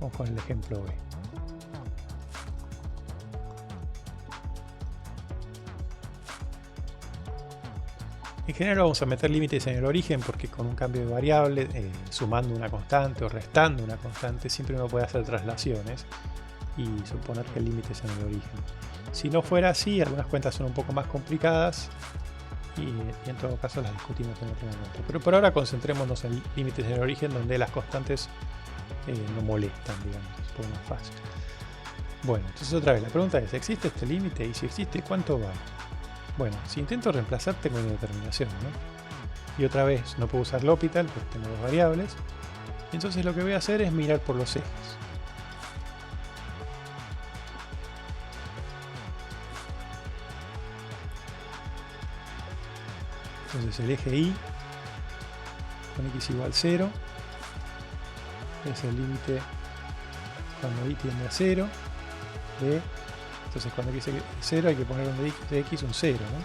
Vamos con el ejemplo B. En general vamos a meter límites en el origen porque con un cambio de variable, sumando una constante o restando una constante, siempre uno puede hacer traslaciones y suponer que el límite es en el origen. Si no fuera así, algunas cuentas son un poco más complicadas y en todo caso las discutimos en otro momento. Pero por ahora concentrémonos en límites en el origen donde las constantes no molestan, digamos, es un poco más fácil. Bueno, entonces otra vez la pregunta es, ¿existe este límite? Y si existe, ¿cuánto vale? Bueno, si intento reemplazar tengo una determinación, ¿no? Y otra vez no puedo usar L'Hopital porque tengo dos variables. Entonces lo que voy a hacer es mirar por los ejes. Entonces el eje Y con x igual 0 es el límite cuando y tiende a 0 de... Entonces cuando x es 0 hay que poner de x un 0, ¿no?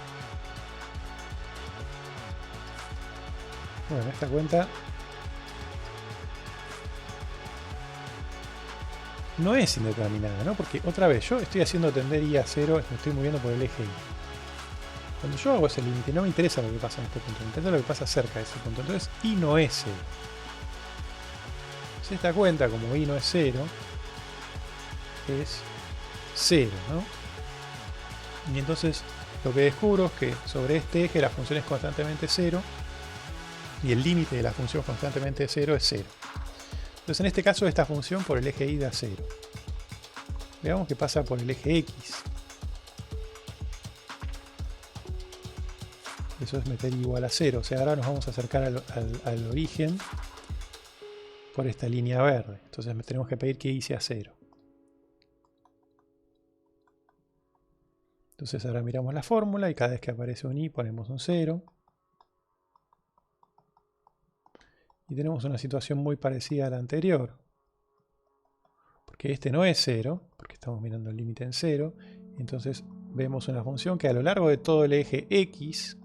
Bueno, esta cuenta no es indeterminada, ¿no? Porque otra vez yo estoy haciendo tender y a 0, me estoy moviendo por el eje y. Cuando yo hago ese límite no me interesa lo que pasa en este punto, me interesa lo que pasa cerca de ese punto. Entonces y no es 0. Si esta cuenta, como y no es 0, es 0, ¿no? Y entonces lo que descubro es que sobre este eje la función es constantemente 0 y el límite de la función constantemente 0 es 0. Entonces en este caso esta función por el eje y da 0. Veamos qué pasa por el eje x. Eso es meter igual a 0. O sea, ahora nos vamos a acercar al origen por esta línea verde. Entonces tenemos que pedir que y sea 0. Entonces ahora miramos la fórmula y cada vez que aparece un y ponemos un 0. Y tenemos una situación muy parecida a la anterior. Porque este no es 0, porque estamos mirando el límite en 0. Entonces vemos una función que a lo largo de todo el eje x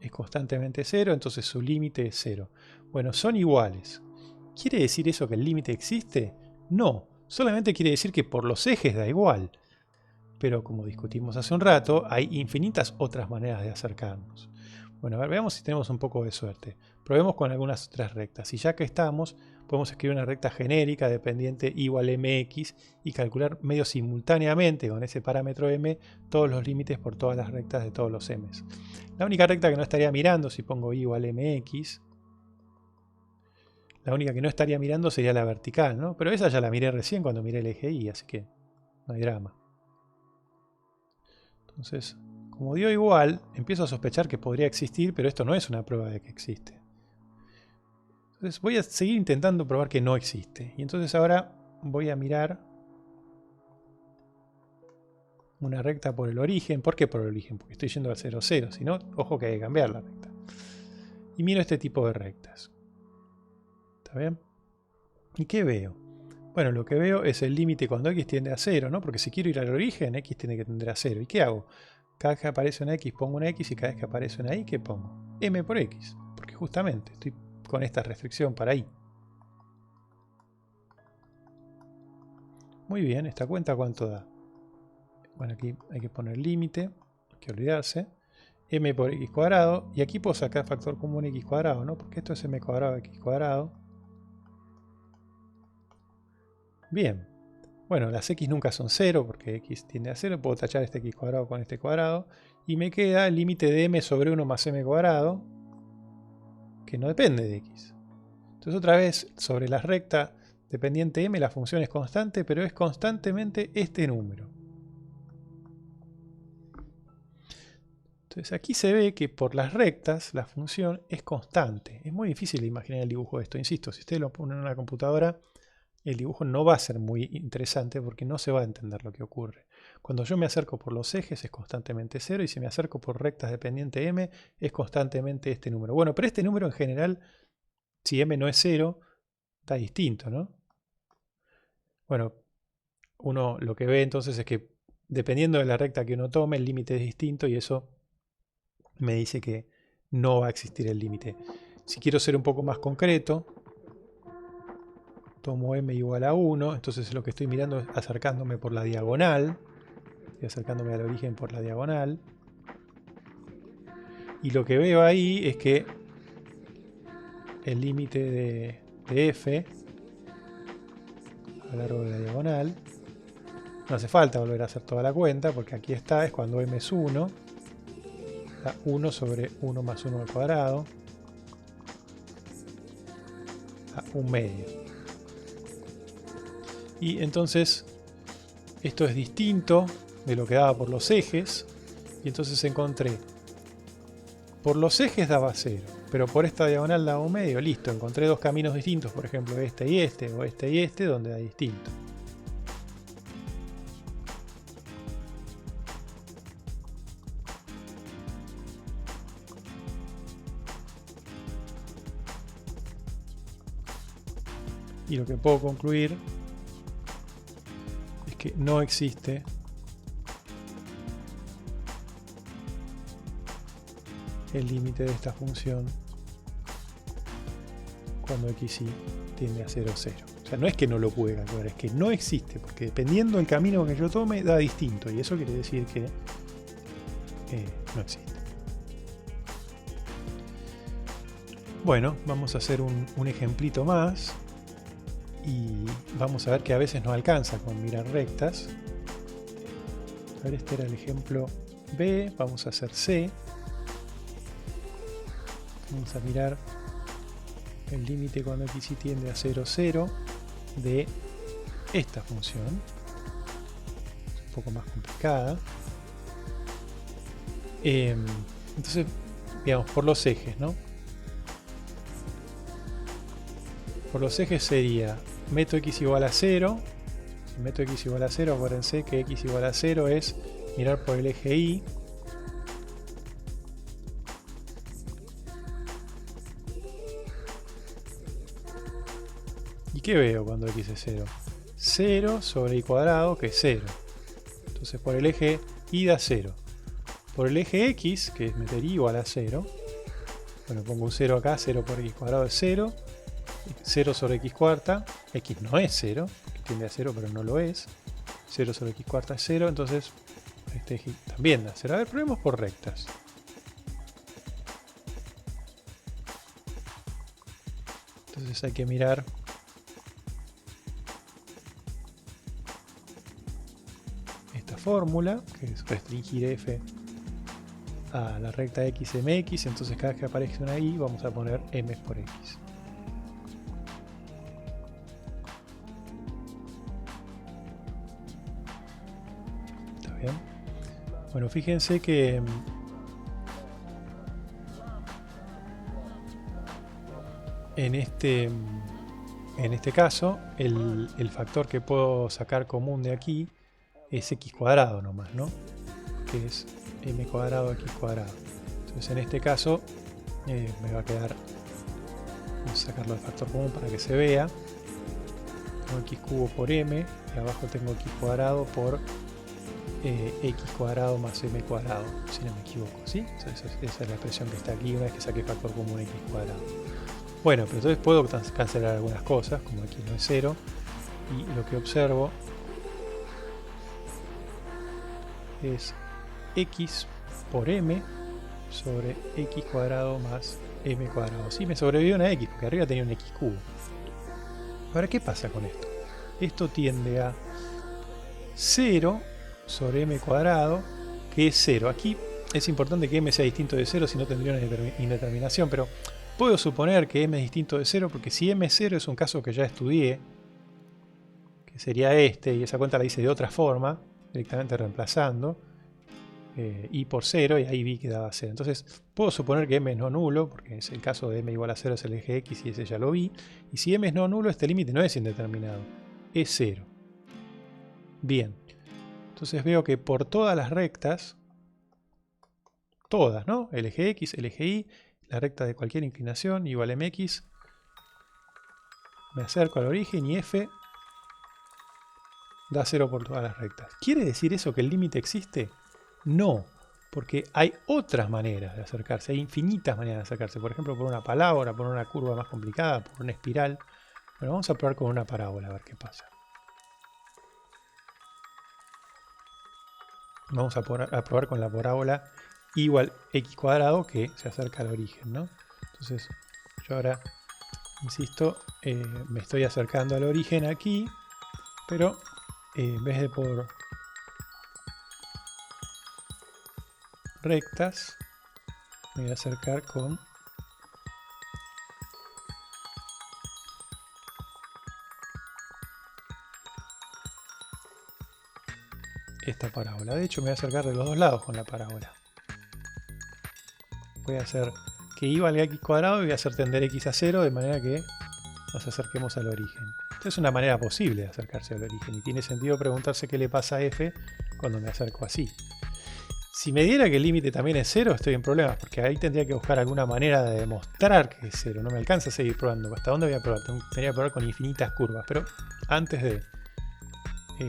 es constantemente 0, entonces su límite es 0. Bueno, son iguales. ¿Quiere decir eso que el límite existe? No, solamente quiere decir que por los ejes da igual. Pero como discutimos hace un rato, hay infinitas otras maneras de acercarnos. Bueno, a ver, veamos si tenemos un poco de suerte. Probemos con algunas otras rectas. Y ya que estamos, podemos escribir una recta genérica dependiente igual mx y calcular medio simultáneamente con ese parámetro m todos los límites por todas las rectas de todos los m's. La única recta que no estaría mirando si pongo y igual mx, la única que no estaría mirando sería la vertical, ¿no? Pero esa ya la miré recién cuando miré el eje y, así que no hay drama. Entonces, como dio igual, empiezo a sospechar que podría existir, pero esto no es una prueba de que existe. Entonces voy a seguir intentando probar que no existe. Y entonces ahora voy a mirar una recta por el origen. ¿Por qué por el origen? Porque estoy yendo al 0, 0. Si no, ojo que hay que cambiar la recta. Y miro este tipo de rectas. ¿Está bien? ¿Y qué veo? Bueno, lo que veo es el límite cuando x tiende a 0, ¿no? Porque si quiero ir al origen, x tiene que tender a 0. ¿Y qué hago? Cada vez que aparece una x pongo una x y cada vez que aparece una y, ¿qué pongo? M por x. Porque justamente estoy con esta restricción para y. Muy bien, ¿esta cuenta cuánto da? Bueno, aquí hay que poner límite, no hay que olvidarse. M por x cuadrado. Y aquí puedo sacar factor común x cuadrado, ¿no? Porque esto es m cuadrado x cuadrado. Bien. Bueno, las x nunca son 0 porque x tiende a 0. Puedo tachar este x cuadrado con este cuadrado. Y me queda el límite de m sobre 1 más m cuadrado, que no depende de x. Entonces otra vez, sobre la recta dependiente m, la función es constante, pero es constantemente este número. Entonces aquí se ve que por las rectas la función es constante. Es muy difícil imaginar el dibujo de esto. Insisto, si ustedes lo ponen en una computadora, el dibujo no va a ser muy interesante porque no se va a entender lo que ocurre. Cuando yo me acerco por los ejes es constantemente 0 y si me acerco por rectas dependiente m es constantemente este número. Bueno, pero este número en general, si m no es 0, está distinto, ¿no? Bueno, uno lo que ve entonces es que dependiendo de la recta que uno tome, el límite es distinto y eso me dice que no va a existir el límite. Si quiero ser un poco más concreto, tomo m igual a 1, entonces lo que estoy mirando es acercándome por la diagonal. Estoy acercándome al origen por la diagonal. Y lo que veo ahí es que el límite de f a lo largo de la diagonal, no hace falta volver a hacer toda la cuenta, porque aquí está, es cuando m es 1, da 1 sobre 1 más 1 al cuadrado, da 1/2. Y entonces esto es distinto de lo que daba por los ejes, y entonces encontré, por los ejes daba 0, pero por esta diagonal daba 1/2, listo, encontré dos caminos distintos, por ejemplo este y este, o este y este, donde da distinto. Y lo que puedo concluir es que no existe el límite de esta función cuando x y tiende a 0, 0. O sea, no es que no lo pude calcular, es que no existe, porque dependiendo del camino que yo tome, da distinto. Y eso quiere decir que no existe. Bueno, vamos a hacer un ejemplito más. Y vamos a ver que a veces no alcanza con mirar rectas. A ver, este era el ejemplo B. Vamos a hacer C. Vamos a mirar el límite cuando x y tiende a 0, 0 de esta función. Es un poco más complicada. Entonces, digamos, por los ejes, ¿no? Por los ejes sería, meto x igual a 0. Si meto x igual a 0, acuérdense que x igual a 0 es mirar por el eje y. ¿Y qué veo cuando x es 0? 0 sobre y cuadrado, que es 0. Entonces por el eje y da 0. Por el eje x, que es meter y igual a 0. Bueno, pongo un 0 acá, 0 por x cuadrado es 0. 0 sobre x cuarta, x no es 0, que tiende a 0 pero no lo es. 0 sobre x cuarta es 0, entonces este eje también da 0. A ver, probemos por rectas. Entonces hay que mirar esta fórmula, que es restringir f a la recta x mx, entonces cada vez que aparezca una y vamos a poner m por x. Bien. Bueno, fíjense que en este caso el factor que puedo sacar común de aquí es x cuadrado nomás, ¿no? Que es m cuadrado x cuadrado. Entonces en este caso me va a quedar, vamos a sacarlo del factor común para que se vea. Tengo x cubo por m y abajo tengo x cuadrado por x cuadrado más m cuadrado, si no me equivoco, ¿sí? Esa es la expresión que está aquí una vez que saqué factor común x cuadrado. Bueno, pero entonces puedo cancelar algunas cosas, como x no es 0, y lo que observo es x por m sobre x cuadrado más m cuadrado. Sí, me sobrevivió una x, porque arriba tenía un x cubo. Ahora, ¿qué pasa con esto? Esto tiende a 0 sobre m cuadrado, que es 0. Aquí es importante que m sea distinto de 0, si no tendría una indeterminación, pero puedo suponer que m es distinto de 0, porque si m es 0 es un caso que ya estudié, que sería este, y esa cuenta la hice de otra forma, directamente reemplazando y por 0, y ahí vi que daba 0. Entonces puedo suponer que m es no nulo, porque es el caso de m igual a 0 es el eje x, y ese ya lo vi, y si m es no nulo, este límite no es indeterminado, es 0. Bien. Entonces veo que por todas las rectas, todas, ¿no? El eje x, el eje y, la recta de cualquier inclinación igual a mx, me acerco al origen y f da 0 por todas las rectas. ¿Quiere decir eso que el límite existe? No, porque hay otras maneras de acercarse, hay infinitas maneras de acercarse. Por ejemplo, por una palabra, por una curva más complicada, por una espiral. Bueno, vamos a probar con una parábola a ver qué pasa. Vamos a probar con la parábola igual x cuadrado que se acerca al origen, ¿no? Entonces yo ahora, insisto, me estoy acercando al origen aquí, pero en vez de por rectas, me voy a acercar con esta parábola. De hecho, me voy a acercar de los dos lados con la parábola. Voy a hacer que y valga x cuadrado y voy a hacer tender x a 0 de manera que nos acerquemos al origen. Esta es una manera posible de acercarse al origen y tiene sentido preguntarse qué le pasa a f cuando me acerco así. Si me diera que el límite también es 0, estoy en problemas, porque ahí tendría que buscar alguna manera de demostrar que es 0. No me alcanza a seguir probando. ¿Hasta dónde voy a probar? Tendría que probar con infinitas curvas. Pero antes de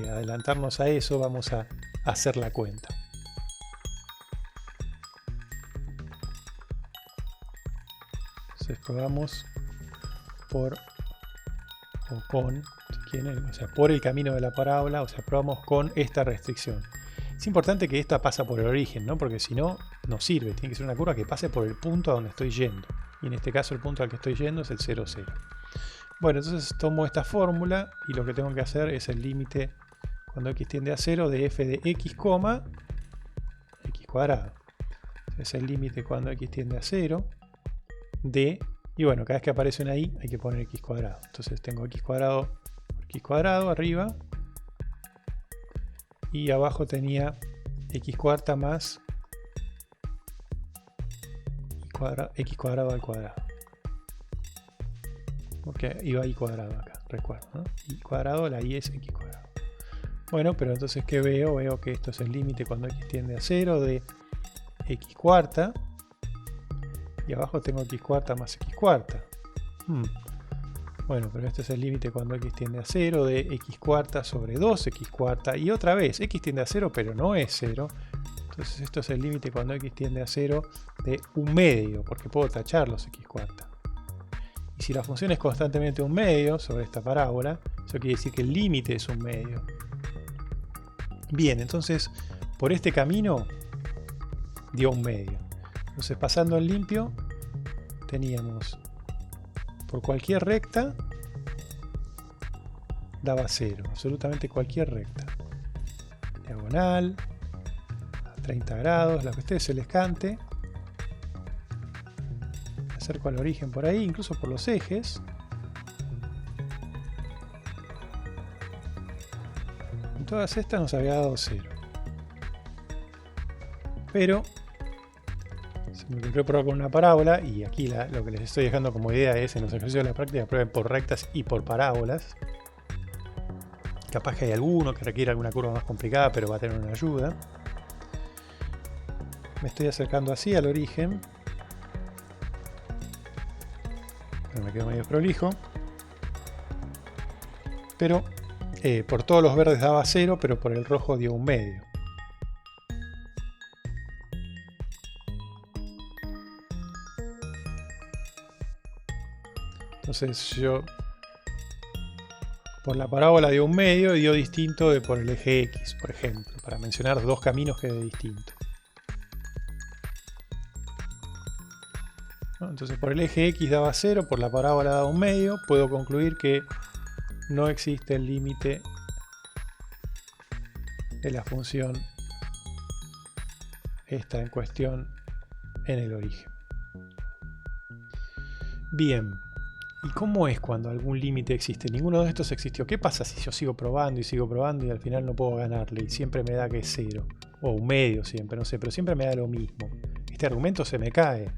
adelantarnos a eso, vamos a hacer la cuenta. Entonces probamos por o con, si quieren, o sea, por el camino de la parábola, o sea, probamos con esta restricción. Es importante que esta pasa por el origen, ¿no? Porque si no, no sirve. Tiene que ser una curva que pase por el punto a donde estoy yendo. Y en este caso el punto al que estoy yendo es el 0, 0. Bueno, entonces tomo esta fórmula y lo que tengo que hacer es el límite cuando x tiende a 0 de f de x, x cuadrado. Es el límite cuando x tiende a 0 de... Y bueno, cada vez que aparece una i hay que poner x cuadrado. Entonces tengo x cuadrado arriba. Y abajo tenía x cuarta más x cuadrado al cuadrado. Porque iba i cuadrado acá, recuerdo, ¿no? I cuadrado, la i es x cuadrado. Bueno, pero entonces ¿qué veo? Veo que esto es el límite cuando x tiende a 0 de x cuarta. Y abajo tengo x cuarta más x cuarta. Bueno, pero este es el límite cuando x tiende a 0 de x cuarta sobre 2x cuarta. Y otra vez, x tiende a 0 pero no es 0. Entonces esto es el límite cuando x tiende a 0 de 1/2, porque puedo tachar los x cuarta. Y si la función es constantemente 1/2 sobre esta parábola, eso quiere decir que el límite es 1/2. Bien, entonces por este camino dio 1/2. Entonces pasando en limpio teníamos por cualquier recta daba 0, absolutamente cualquier recta. Diagonal, a 30 grados, la que a ustedes se les cante. Me acerco al origen por ahí, incluso por los ejes. En todas estas nos había dado 0. Pero me ocurrió probar con una parábola y aquí lo que les estoy dejando como idea es en los ejercicios de la práctica prueben por rectas y por parábolas. Capaz que hay alguno que requiere alguna curva más complicada, pero va a tener una ayuda. Me estoy acercando así al origen. Pero me quedo medio prolijo. Pero por todos los verdes daba 0, pero por el rojo dio 1/2. Entonces yo por la parábola dio 1/2 y dio distinto de por el eje X, por ejemplo, para mencionar dos caminos que de distinto. ¿No? Entonces por el eje X daba 0, por la parábola daba 1/2, puedo concluir que no existe el límite de la función esta en cuestión en el origen. Bien. ¿Y cómo es cuando algún límite existe? Ninguno de estos existió. ¿Qué pasa si yo sigo probando y al final no puedo ganarle y siempre me da que es 0? O 1/2 siempre, no sé, pero siempre me da lo mismo. Este argumento se me cae.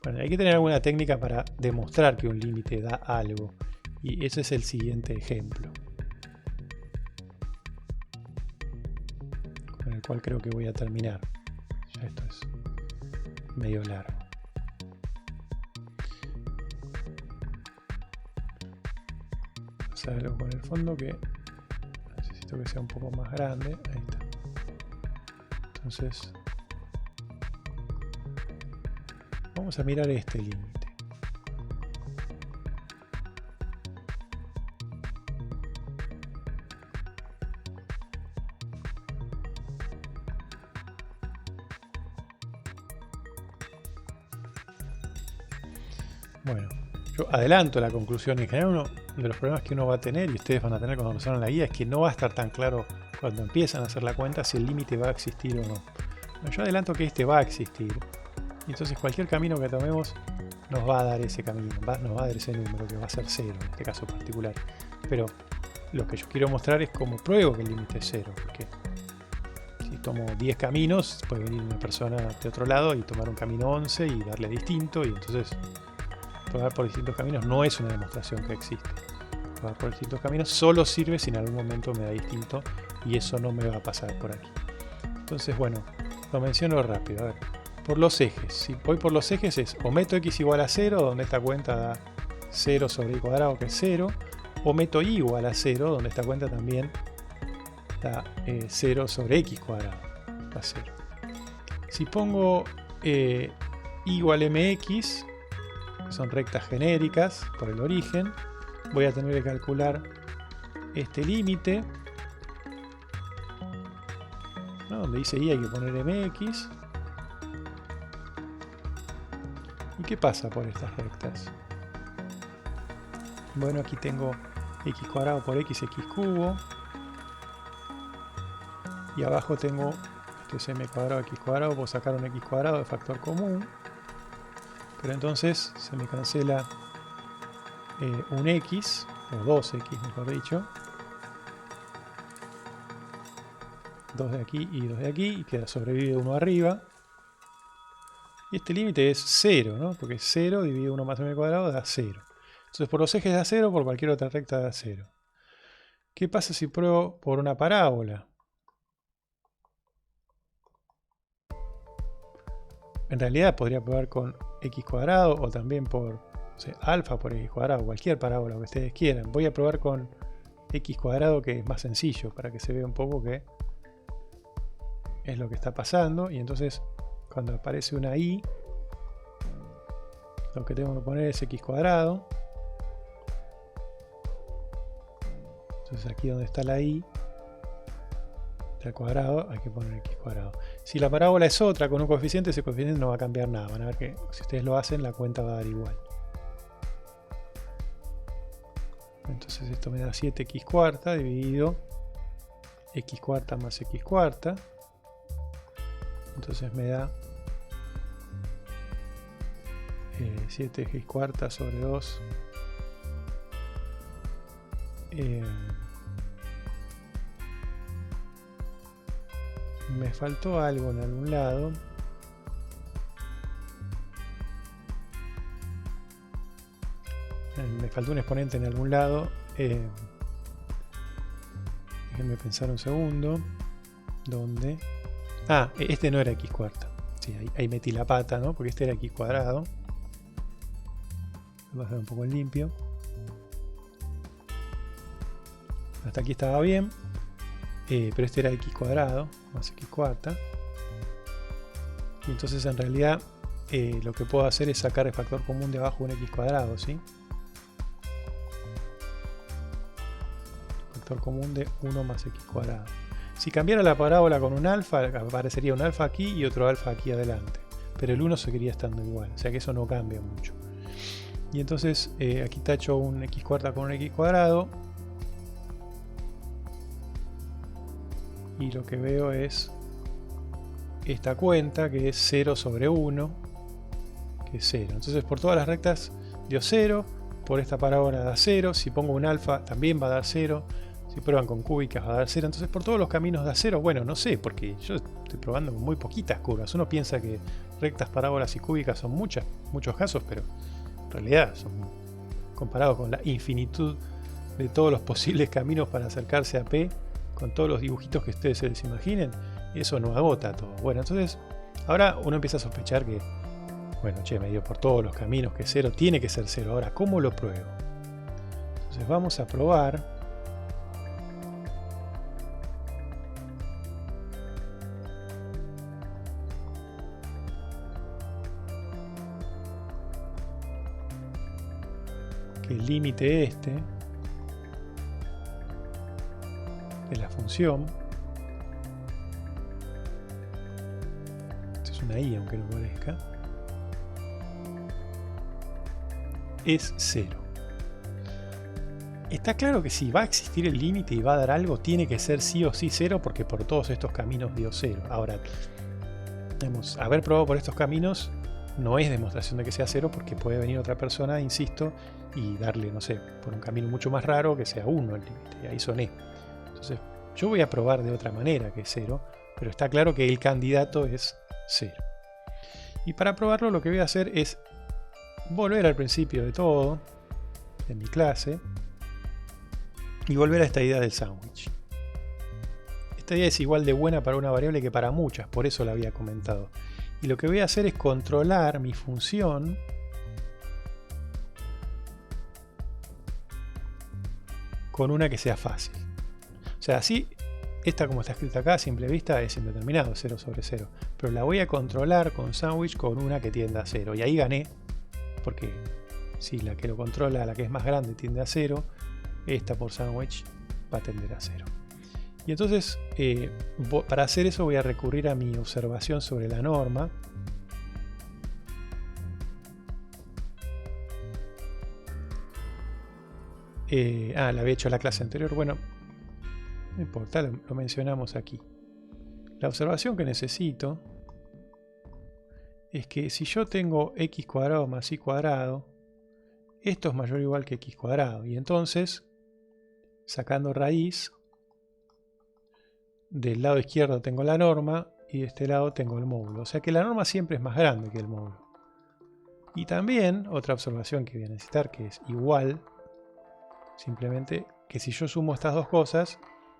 Bueno, hay que tener alguna técnica para demostrar que un límite da algo. Y ese es el siguiente ejemplo. Con el cual creo que voy a terminar. Ya esto es medio largo. Algo con el fondo que necesito que sea un poco más grande. Ahí está. Entonces vamos a mirar este límite. Bueno, yo adelanto la conclusión. En general, uno de los problemas que uno va a tener, y ustedes van a tener cuando empezaron la guía, es que no va a estar tan claro cuando empiezan a hacer la cuenta si el límite va a existir o no. Bueno, yo adelanto que este va a existir. Y entonces cualquier camino que tomemos nos va a dar ese camino, nos va a dar ese número que va a ser 0 en este caso particular. Pero lo que yo quiero mostrar es cómo pruebo que el límite es 0. Porque si tomo 10 caminos, puede venir una persona de otro lado y tomar un camino 11 y darle distinto, y entonces probar por distintos caminos no es una demostración que existe. Probar por distintos caminos solo sirve si en algún momento me da distinto, y eso no me va a pasar por aquí. Entonces, bueno, lo menciono rápido. A ver, por los ejes. Si voy por los ejes es o meto x igual a 0, donde esta cuenta da 0 sobre y cuadrado, que es 0, o meto y igual a 0, donde esta cuenta también da 0 sobre x cuadrado, da 0. Si pongo y igual mx, que son rectas genéricas por el origen, voy a tener que calcular este límite, ¿no? Donde dice y hay que poner mx. ¿Y qué pasa por estas rectas? Bueno, aquí tengo x cuadrado por x cubo, y abajo tengo, esto es m cuadrado x cuadrado, puedo sacar un x cuadrado de factor común, pero entonces se me cancela un x, o 2x mejor dicho, 2 de aquí y 2 de aquí, y queda sobrevive uno arriba. Y este límite es 0, ¿no? Porque 0 dividido 1 más m cuadrado da 0. Entonces por los ejes da 0, por cualquier otra recta da 0. ¿Qué pasa si pruebo por una parábola? En realidad podría probar con x cuadrado o también por, no sé, alfa por x cuadrado, cualquier parábola que ustedes quieran. Voy a probar con x cuadrado, que es más sencillo, para que se vea un poco que es lo que está pasando. Y entonces cuando aparece una y, lo que tengo que poner es x cuadrado. Entonces aquí donde está la y al cuadrado hay que poner x cuadrado. Si la parábola es otra con un coeficiente, ese coeficiente no va a cambiar nada. Van a ver que si ustedes lo hacen, la cuenta va a dar igual. Entonces esto me da 7x cuarta dividido x cuarta más x cuarta. Entonces me da 7x cuarta sobre 2. Me faltó algo en algún lado. Me faltó un exponente en algún lado. Déjenme pensar un segundo. ¿Dónde? Ah, este no era x cuarta. Sí, ahí metí la pata, ¿no? Porque este era x cuadrado. Voy a hacer un poco en limpio. Hasta aquí estaba bien. Pero este era x cuadrado más x cuarta. Y entonces en realidad lo que puedo hacer es sacar el factor común de abajo un x cuadrado, ¿sí? Factor común de 1 más x cuadrado. Si cambiara la parábola con un alfa, aparecería un alfa aquí y otro alfa aquí adelante. Pero el 1 seguiría estando igual, o sea que eso no cambia mucho. Y entonces aquí tacho un x cuarta con un x cuadrado. Y lo que veo es esta cuenta que es 0 sobre 1, que es 0. Entonces por todas las rectas dio 0, por esta parábola da 0, si pongo un alfa también va a dar 0, si prueban con cúbicas va a dar 0, entonces por todos los caminos da 0. Bueno, no sé, porque yo estoy probando con muy poquitas curvas. Uno piensa que rectas, parábolas y cúbicas son muchos casos, pero en realidad son, comparado con la infinitud de todos los posibles caminos para acercarse a P, con todos los dibujitos que ustedes se les imaginen, eso no agota todo. Bueno, entonces ahora uno empieza a sospechar que, bueno, che, me dio por todos los caminos que 0, tiene que ser 0. Ahora, ¿cómo lo pruebo? Entonces vamos a probar que el límite este de la función, esto es una i aunque no parezca, es 0. Está claro que si va a existir el límite y va a dar algo, tiene que ser sí o sí 0, porque por todos estos caminos dio 0. Ahora, haber probado por estos caminos no es demostración de que sea 0, porque puede venir otra persona, insisto, y darle, no sé, por un camino mucho más raro que sea 1 el límite, y ahí soné. Entonces, yo voy a probar de otra manera que es 0, pero está claro que el candidato es 0. Y para probarlo lo que voy a hacer es volver al principio de todo, de mi clase, y volver a esta idea del sándwich. Esta idea es igual de buena para una variable que para muchas, por eso la había comentado. Y lo que voy a hacer es controlar mi función con una que sea fácil. O sea, así, esta como está escrita acá a simple vista es indeterminado, 0 sobre 0. Pero la voy a controlar con sándwich con una que tienda a 0. Y ahí gané, porque si la que lo controla, la que es más grande, tiende a 0, esta por sándwich va a tender a 0. Y entonces, para hacer eso voy a recurrir a mi observación sobre la norma. La había hecho en la clase anterior. Bueno, no importa, lo mencionamos aquí. La observación que necesito es que si yo tengo x cuadrado más y cuadrado, esto es mayor o igual que x cuadrado. Y entonces, sacando raíz, del lado izquierdo tengo la norma y de este lado tengo el módulo. O sea que la norma siempre es más grande que el módulo. Y también, otra observación que voy a necesitar, que es igual, simplemente que si yo sumo estas dos cosas,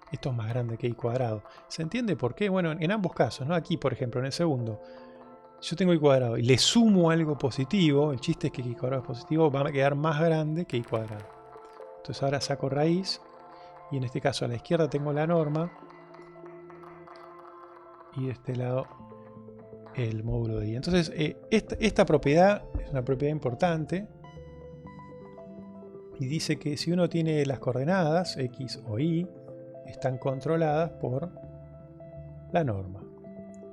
esto es más grande que y cuadrado. ¿Se entiende por qué? Bueno, en ambos casos, ¿no? Aquí, por ejemplo, en el segundo, yo tengo y cuadrado y le sumo algo positivo, el chiste es que y cuadrado es positivo, va a quedar más grande que y cuadrado. Entonces ahora saco raíz, y en este caso a la izquierda tengo la norma, y de este lado el módulo de y. Entonces esta propiedad es una propiedad importante, y dice que si uno tiene las coordenadas x o y, están controladas por la norma.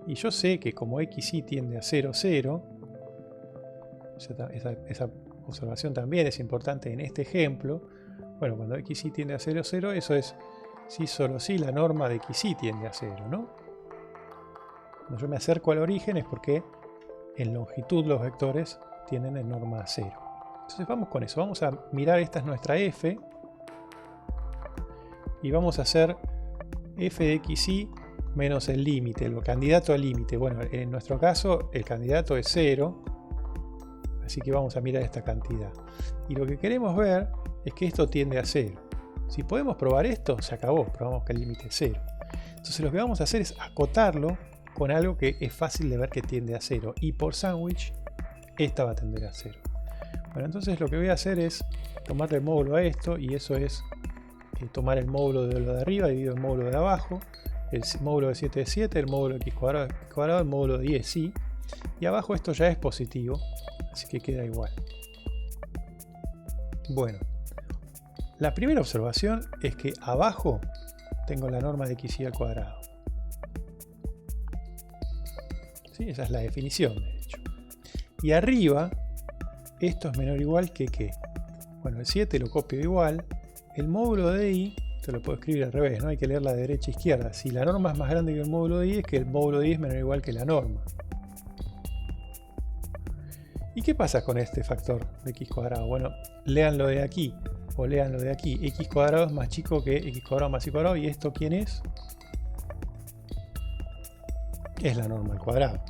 Y yo sé que como xy tiende a 0, 0, esa observación también es importante en este ejemplo. Bueno, cuando xy tiende a 0, 0, eso es si solo si la norma de xy tiende a 0, ¿no? Cuando yo me acerco al origen es porque en longitud los vectores tienen en norma a 0. Entonces vamos con eso, vamos a mirar, esta es nuestra f, y vamos a hacer f de xy menos el límite, el candidato al límite. Bueno, en nuestro caso el candidato es 0, así que vamos a mirar esta cantidad. Y lo que queremos ver es que esto tiende a 0. Si podemos probar esto, se acabó, probamos que el límite es 0. Entonces lo que vamos a hacer es acotarlo con algo que es fácil de ver que tiende a 0. Y por sándwich, esta va a tender a 0. Bueno, entonces lo que voy a hacer es tomarle el módulo a esto, y eso es tomar el módulo de lo de arriba dividido el módulo de abajo, el módulo de 7 es 7, el módulo de x cuadrado, el módulo de y es y, y abajo esto ya es positivo, así que queda igual. Bueno, la primera observación es que abajo tengo la norma de xy al cuadrado. ¿Sí? Esa es la definición, de hecho. Y arriba, esto es menor o igual que ¿qué? Bueno, el 7 lo copio igual. El módulo de y, te lo puedo escribir al revés, ¿no? Hay que leer la derecha e izquierda. Si la norma es más grande que el módulo de y, es que el módulo de y es menor o igual que la norma. ¿Y qué pasa con este factor de x cuadrado? Bueno, léanlo de aquí o léanlo de aquí. X cuadrado es más chico que x cuadrado más y cuadrado. ¿Y esto quién es? Es la norma al cuadrado.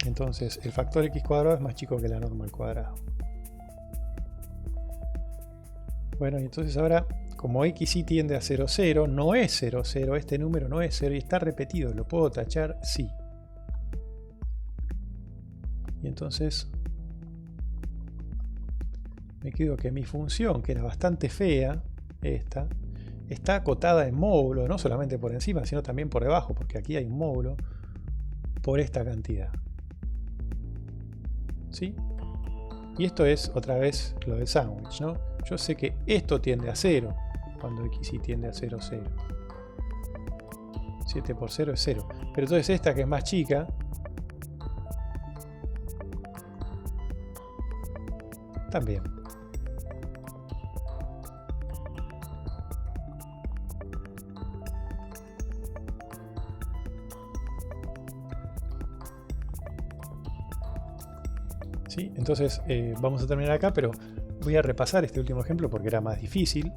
Entonces el factor x cuadrado es más chico que la norma al cuadrado. Bueno, y entonces ahora, como xy tiende a 0, 0, no es 0, 0, este número no es 0 y está repetido, ¿lo puedo tachar? Sí. Y entonces me quedo que mi función, que era bastante fea, esta, está acotada en módulo, no solamente por encima, sino también por debajo, porque aquí hay un módulo, por esta cantidad. ¿Sí? Y esto es otra vez lo del sándwich, ¿no? Yo sé que esto tiende a 0, cuando xy tiende a 0, 0. 7 por 0 es 0. Pero entonces esta, que es más chica, también. ¿Sí? Entonces vamos a terminar acá, pero voy a repasar este último ejemplo porque era más difícil.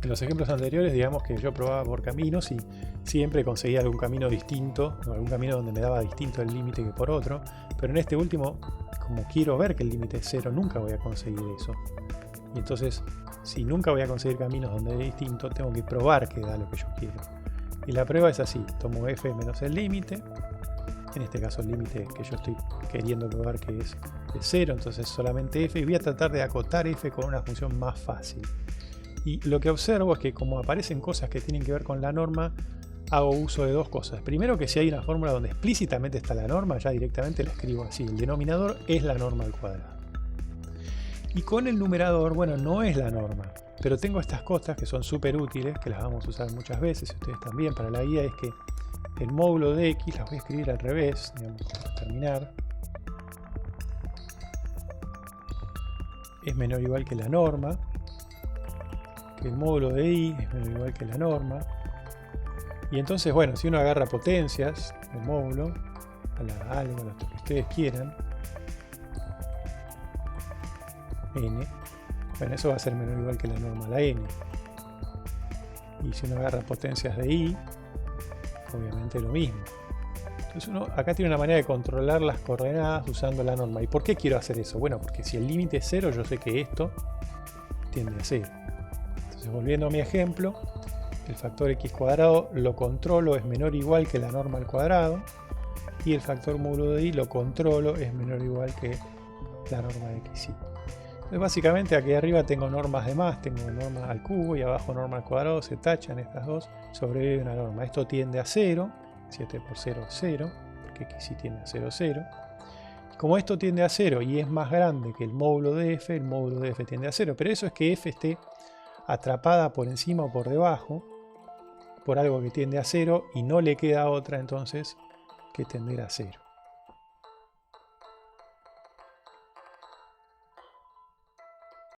En los ejemplos anteriores, digamos que yo probaba por caminos y siempre conseguía algún camino distinto, o algún camino donde me daba distinto el límite que por otro, pero en este último, como quiero ver que el límite es 0, nunca voy a conseguir eso. Y entonces, si nunca voy a conseguir caminos donde es distinto, tengo que probar que da lo que yo quiero. Y la prueba es así, tomo f menos el límite, en este caso el límite que yo estoy queriendo probar que es de 0, entonces solamente f, y voy a tratar de acotar f con una función más fácil. Y lo que observo es que como aparecen cosas que tienen que ver con la norma, hago uso de dos cosas. Primero, que si hay una fórmula donde explícitamente está la norma, ya directamente la escribo así. El denominador es la norma al cuadrado. Y con el numerador, bueno, no es la norma, pero tengo estas cosas que son súper útiles, que las vamos a usar muchas veces, ustedes también para la guía, es que el módulo de x, las voy a escribir al revés, digamos, para terminar, es menor o igual que la norma, que el módulo de y es menor o igual que la norma. Y entonces, bueno, si uno agarra potencias del módulo, a algo, lo que ustedes quieran, n, bueno, eso va a ser menor o igual que la norma a la n. Y si uno agarra potencias de y, obviamente lo mismo. Entonces uno acá tiene una manera de controlar las coordenadas usando la norma. ¿Y por qué quiero hacer eso? Bueno, porque si el límite es 0, yo sé que esto tiende a 0. Entonces, volviendo a mi ejemplo, el factor x cuadrado lo controlo, es menor o igual que la norma al cuadrado, y el factor módulo de y lo controlo, es menor o igual que la norma de xy. Entonces básicamente aquí arriba tengo normas de más, tengo norma al cubo y abajo norma al cuadrado, se tachan estas dos, sobrevive una norma. Esto tiende a 0, 7 por 0 es 0, porque xy tiende a 0, 0. Como esto tiende a 0 y es más grande que el módulo de f, el módulo de f tiende a 0, pero eso es que f esté atrapada por encima o por debajo por algo que tiende a 0 y no le queda otra entonces que tender a 0.